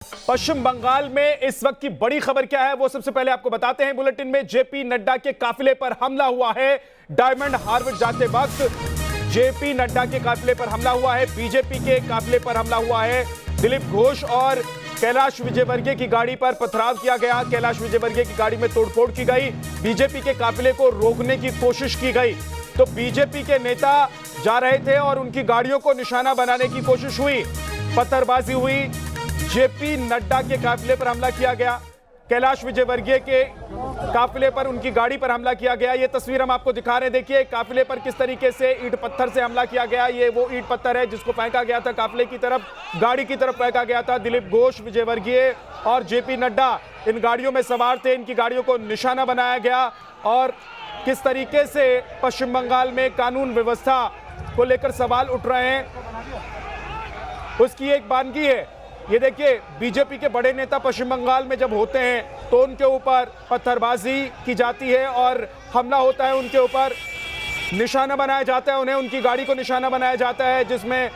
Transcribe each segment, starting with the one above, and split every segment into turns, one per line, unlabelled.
पश्चिम बंगाल में इस वक्त की बड़ी खबर क्या है वो सबसे पहले आपको बताते हैं बुलेटिन में। जेपी नड्डा के काफिले पर हमला हुआ है। डायमंड हार्बर जाते वक्त जेपी नड्डा के काफिले पर हमला हुआ है। बीजेपी के काफिले पर हमला हुआ है। दिलीप घोष और कैलाश विजयवर्गीय की गाड़ी पर पथराव किया गया। कैलाश विजयवर्गीय की गाड़ी में तोड़फोड़ की गई। बीजेपी के काफिले को रोकने की कोशिश की गई तो बीजेपी के नेता जा रहे थे और उनकी गाड़ियों को निशाना बनाने की कोशिश हुई, पत्थरबाजी हुई। जेपी नड्डा के काफिले पर हमला किया गया। कैलाश विजयवर्गीय के काफिले पर उनकी गाड़ी पर हमला किया गया। ये तस्वीर हम आपको दिखा रहे हैं। देखिए काफिले पर किस तरीके से ईंट पत्थर से हमला किया गया। ये वो ईंट पत्थर है जिसको फेंका गया था काफिले की तरफ, गाड़ी की तरफ फेंका गया था। दिलीप घोष, विजयवर्गीय और जेपी नड्डा इन गाड़ियों में सवार थे। इनकी गाड़ियों को निशाना बनाया गया और किस तरीके से पश्चिम बंगाल में कानून व्यवस्था को लेकर सवाल उठ रहे हैं उसकी एक वानगी है। ये देखिए बीजेपी के बड़े नेता पश्चिम बंगाल में जब होते हैं तो उनके ऊपर पत्थरबाजी की जाती है और हमला होता है, उनके ऊपर निशाना बनाया जाता है, उन्हें उनकी गाड़ी को निशाना बनाया जाता है जिसमें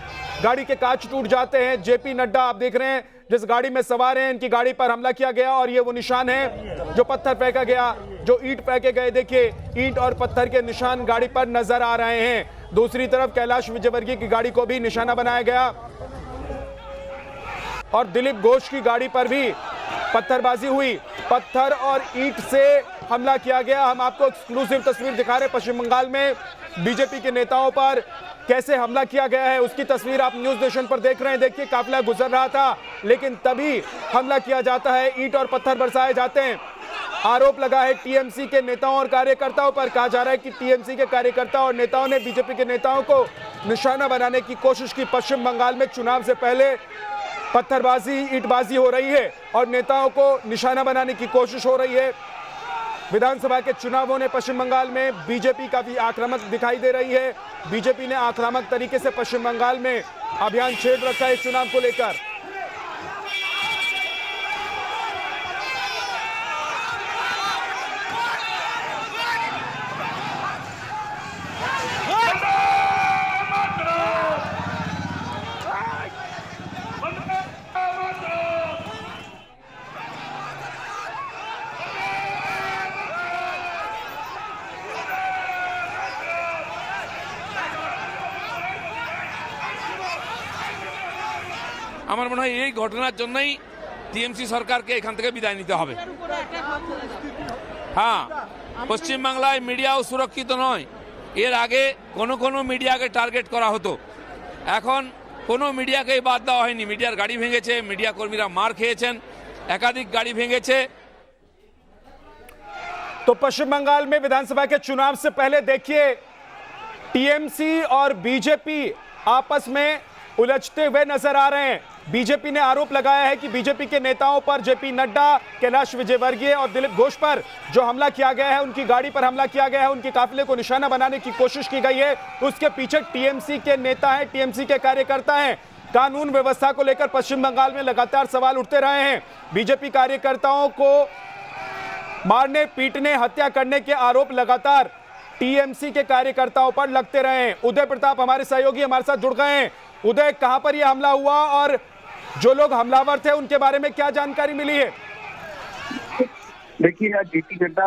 गाड़ी के कांच टूट जाते हैं। जेपी नड्डा आप देख रहे हैं जिस गाड़ी में सवार हैं, इनकी गाड़ी पर हमला किया गया और ये वो निशान है जो पत्थर फेंका गया, जो ईंट फेंके गए। देखिए ईंट और पत्थर के निशान गाड़ी पर नजर आ रहे हैं। दूसरी तरफ कैलाश विजयवर्गीय की गाड़ी को भी निशाना बनाया गया और दिलीप घोष की गाड़ी पर भी पत्थरबाजी हुई। पत्थर और ईंट से हमला किया गया। हम आपको एक्सक्लूसिव तस्वीर दिखा रहे हैं पश्चिम बंगाल में बीजेपी के नेताओं पर कैसे हमला किया गया है उसकी तस्वीर आप न्यूज नेशन पर देख रहे हैं। देखिए काफिला गुजर रहा था लेकिन तभी हमला किया जाता है, ईंट और पत्थर बरसाए जाते हैं। आरोप लगा है टीएमसी के नेताओं और कार्यकर्ताओं पर। कहा जा रहा है कि टीएमसी के कार्यकर्ता और नेताओं ने बीजेपी के नेताओं को निशाना बनाने की कोशिश की। पश्चिम बंगाल में चुनाव से पहले पत्थरबाजी, ईंटबाजी हो रही है और नेताओं को निशाना बनाने की कोशिश हो रही है। विधानसभा के चुनाव होने पश्चिम बंगाल में बीजेपी काफी आक्रामक दिखाई दे रही है। बीजेपी ने आक्रामक तरीके से पश्चिम बंगाल में अभियान छेड़ रखा है इस चुनाव को लेकर।
আমার মনে হয় এই ঘটনার জন্যই টিএমসি সরকারকে এখান থেকে বিদায় নিতে হবে। হ্যাঁ, পশ্চিমবাংলায় মিডিয়াও সুরক্ষিত নয়। এর আগে কোনো মিডিয়াকে টার্গেট করা হতো, এখন কোনো মিডিয়াকেই বাদ দেওয়া হয়নি। মিডিয়ার গাড়ি ভেঙেছে, মিডিয়া কর্মীরা মার খেয়েছেন, একাধিক গাড়ি ভেঙেছে।
तो पश्चिम बंगाल में विधानसभा के चुनाव से पहले देखिए टीएमसी और बीजेपी आपस में उलझते हुए नजर आ रहे हैं। बीजेपी ने आरोप लगाया है कि बीजेपी के नेताओं पर, जेपी नड्डा, कैलाश विजयवर्गीय और दिलीप घोष पर जो हमला किया गया है, उनकी गाड़ी पर हमला किया गया है, उनके काफिले को निशाना बनाने की कोशिश की गई है। उसके पीछे टीएमसी के नेता हैं, टीएमसी के कार्यकर्ता हैं। कानून व्यवस्था को लेकर पश्चिम बंगाल में लगातार सवाल उठते रहे हैं। बीजेपी कार्यकर्ताओं को मारने, पीटने, हत्या करने के आरोप लगातार टीएमसी के कार्यकर्ताओं पर लगते रहे हैं। उदय प्रताप हमारे सहयोगी हमारे साथ जुड़ गए हैं। उदय, कहां पर यह हमला हुआ और जो लोग हमलावर थे उनके बारे में क्या जानकारी मिली है?
देखिए आज जेपी नड्डा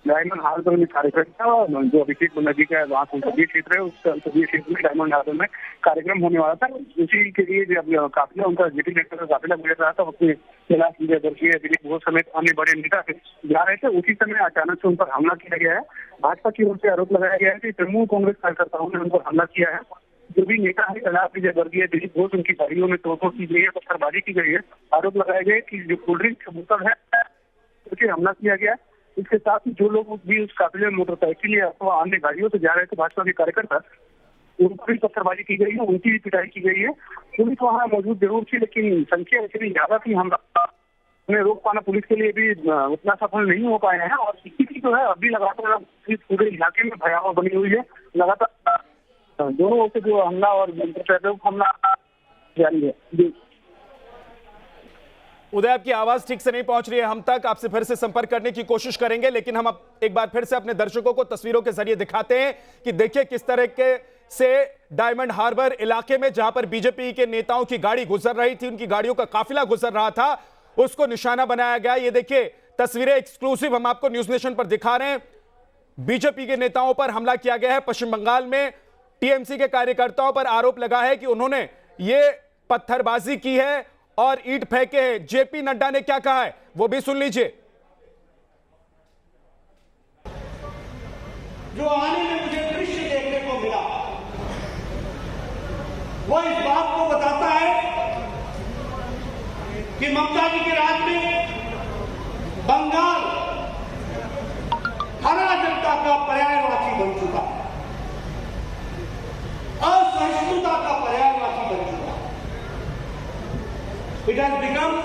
डायमंड हार्बर में कार्यक्रम था, जो अभिषेक बनर्जी का वहाँ संसदीय क्षेत्र है, उस संसदीय क्षेत्र में डायमंड हार्बर में कार्यक्रम होने वाला था। उसी के लिए जब काफिला उनका जेपी नड्डा का काफिला गुजर रहा था, उसमें कैलाश विजयवर्गीय, दिलीप घोष समेत अन्य बड़े नेता जा रहे थे। उसी समय अचानक से उन पर हमला किया गया है। भाजपा की ओर से आरोप लगाया गया है कि तृणमूल कांग्रेस कार्यकर्ताओं ने उन पर हमला किया है। जो भी नेता है कैलाश विजयवर्गीय, दिलीप घोष, उनकी गाड़ियों में तोड़फोड़ की गई है, पत्थरबाजी की गई है। आरोप लगाए गए कि जो कोल्ड ड्रिंक का बोतल है उसके हमला किया गया। इसके साथ ही जो लोग भी उस काफिले में मोटरसाइकिल या अथवा अन्य गाड़ियों से जा रहे थे भाजपा के कार्यकर्ता, उन पर भी पत्थरबाजी की गई है, उनकी भी पिटाई की गई है। पुलिस वहाँ मौजूद जरूर थी लेकिन संख्या इतनी ज्यादा थी, हम उन्हें रोक पाना पुलिस के लिए भी उतना सफल नहीं हो पाए हैं। और स्थिति जो है अभी लगातार पूरे इलाके में भयावह बनी हुई है। लगातार दोनों ओर से जो हमला और हमला जारी है।
उदय, आपकी आवाज ठीक से नहीं पहुंच रही है हम तक। आपसे फिर से संपर्क करने की कोशिश करेंगे लेकिन हम अब एक बार फिर से अपने दर्शकों को तस्वीरों के जरिए दिखाते हैं कि देखिए किस तरह के से डायमंड हार्बर इलाके में, जहां पर बीजेपी के नेताओं की गाड़ी गुजर रही थी, उनकी गाड़ियों का काफिला गुजर रहा था, उसको निशाना बनाया गया। ये देखिए तस्वीरें एक्सक्लूसिव हम आपको न्यूज नेशन पर दिखा रहे हैं। बीजेपी के नेताओं पर हमला किया गया है। पश्चिम बंगाल में टीएमसी के कार्यकर्ताओं पर आरोप लगा है कि उन्होंने ये पत्थरबाजी की है और ईंट फेंके हैं। जेपी नड्डा ने क्या कहा है वो भी सुन लीजिए।
जो आने में मुझे दृश्य देखने को मिला वो इस बात को बताता है कि ममता जी के राज में बंगाल अराजकता का पर्यायवाची बन चुका, असहिष्णुता का पर्यायवाची बन चुका। It has become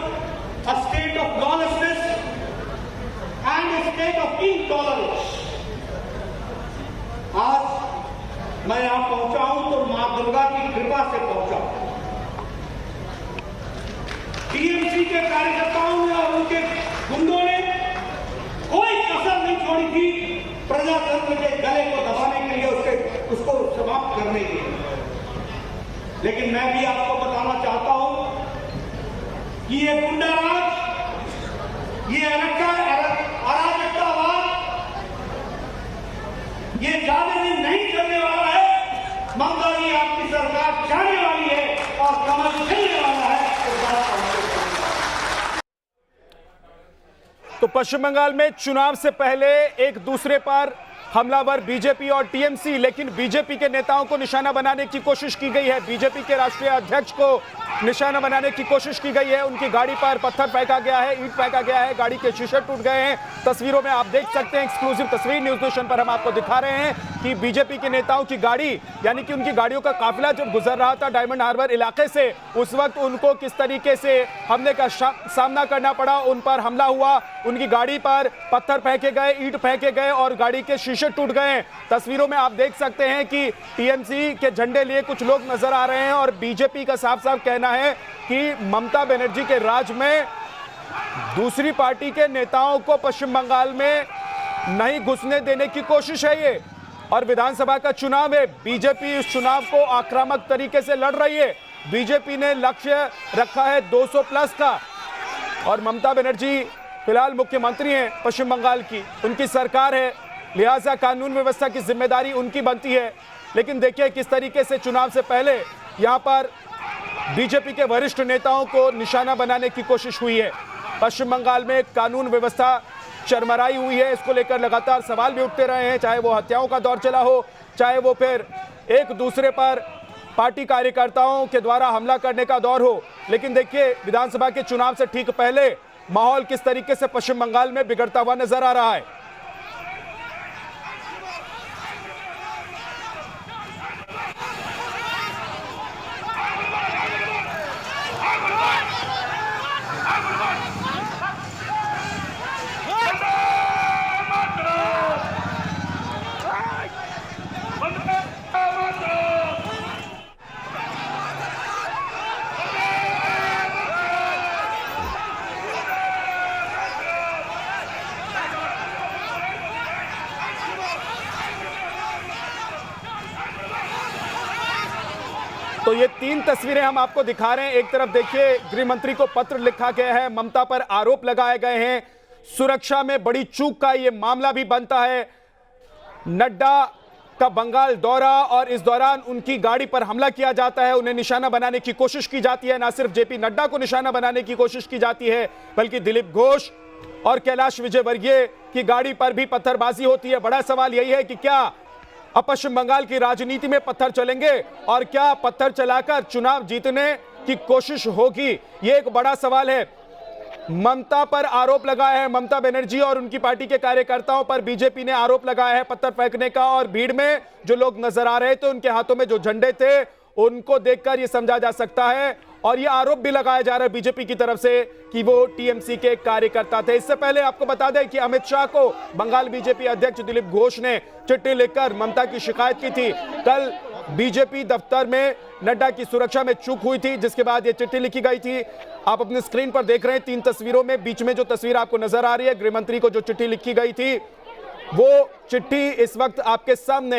a state of lawlessness and a state of intolerance. आज मैं यहां पहुंचा हूं तो मां दुर्गा की कृपा से पहुंचा हूं। टीएमसी के कार्यकर्ताओं ने और उनके गुंडों ने कोई कसर नहीं छोड़ी थी प्रजातंत्र के गले को दबाने के लिए, उसको समाप्त करने के लिए। लेकिन मैं भी आपको बताना चाहता हूं कि ये गुंडाराज, ये अराजकतावाद, ये ज्यादा दिन नहीं चलने वाला है। ममता जी आपकी सरकार जाने वाली है और कमल खिलने वाला है।
तो पश्चिम बंगाल में चुनाव से पहले एक दूसरे पर हमलावर बीजेपी और टीएमसी, लेकिन बीजेपी के नेताओं को निशाना बनाने की कोशिश की गई है। बीजेपी के राष्ट्रीय अध्यक्ष को निशाना बनाने की कोशिश की गई है। उनकी गाड़ी पर पत्थर फेंका गया है, ईंट फेंका गया है, गाड़ी के शीशे टूट गए हैं। तस्वीरों में आप देख सकते हैं, एक्सक्लूसिव तस्वीर न्यूज नेशन पर हम आपको दिखा रहे हैं कि बीजेपी के नेताओं की गाड़ी, यानी कि उनकी गाड़ियों का काफिला जब गुजर रहा था डायमंड हार्बर इलाके से, उस वक्त उनको किस तरीके से हमले का सामना करना पड़ा। उन पर हमला हुआ, उनकी गाड़ी पर पत्थर फेंके गए, ईंट फेंके गए और गाड़ी के शीशे टूट गए। तस्वीरों में आप देख सकते हैं कि टीएमसी के झंडे लिए कुछ लोग नजर आ रहे हैं और बीजेपी का साफ साफ कहना है कि ममता बनर्जी के राज में दूसरी पार्टी के नेताओं को पश्चिम बंगाल में नहीं घुसने देने की कोशिश है ये। और विधानसभा का चुनाव है, बीजेपी इस चुनाव को आक्रामक तरीके से लड़ रही है। बीजेपी ने लक्ष्य रखा है 200 प्लस का और ममता बनर्जी फिलहाल मुख्यमंत्री हैं पश्चिम बंगाल की, उनकी सरकार है, लिहाजा कानून व्यवस्था की जिम्मेदारी उनकी बनती है। लेकिन देखिए किस तरीके से चुनाव से पहले यहां पर बीजेपी के वरिष्ठ नेताओं को निशाना बनाने की कोशिश हुई है। पश्चिम बंगाल में कानून व्यवस्था चरमराई हुई है, इसको लेकर लगातार सवाल भी उठते रहे हैं, चाहे वो हत्याओं का दौर चला हो, चाहे वो फिर एक दूसरे पर पार्टी कार्यकर्ताओं के द्वारा हमला करने का दौर हो। लेकिन देखिए विधानसभा के चुनाव से ठीक पहले माहौल किस तरीके से पश्चिम बंगाल में बिगड़ता हुआ नजर आ रहा है। तो ये तीन तस्वीरें हम आपको दिखा रहे हैं। एक तरफ देखिए गृह मंत्री को पत्र लिखा गया है, ममता पर आरोप लगाए गए हैं, सुरक्षा में बड़ी चूक का ये मामला भी बनता है। नड्डा का बंगाल दौरा और इस दौरान उनकी गाड़ी पर हमला किया जाता है, उन्हें निशाना बनाने की कोशिश की जाती है। ना सिर्फ जेपी नड्डा को निशाना बनाने की कोशिश की जाती है, बल्कि दिलीप घोष और कैलाश विजयवर्गीय की गाड़ी पर भी पत्थरबाजी होती है। बड़ा सवाल यही है कि क्या अब पश्चिम बंगाल की राजनीति में पत्थर चलेंगे और क्या पत्थर चलाकर चुनाव जीतने की कोशिश होगी, ये एक बड़ा सवाल है। ममता पर आरोप लगाया है, ममता बनर्जी और उनकी पार्टी के कार्यकर्ताओं पर बीजेपी ने आरोप लगाया है पत्थर फेंकने का, और भीड़ में जो लोग नजर आ रहे थे उनके हाथों में जो झंडे थे उनको देखकर यह समझा जा सकता है। और यह आरोप भी लगाया जा रहा है बीजेपी की तरफ से कि वो टीएमसी के कार्यकर्ता थे। इससे पहले आपको बता दें कि अमित शाह को बंगाल बीजेपी अध्यक्ष दिलीप घोष ने चिट्ठी लिखकर ममता की शिकायत की थी। कल बीजेपी दफ्तर में नड्डा की सुरक्षा में चूक हुई थी, जिसके बाद यह चिट्ठी लिखी गई थी। आप अपने स्क्रीन पर देख रहे हैं तीन तस्वीरों में, बीच में जो तस्वीर आपको नजर आ रही है, गृह मंत्री को जो चिट्ठी लिखी गई थी वो चिट्ठी इस वक्त आपके सामने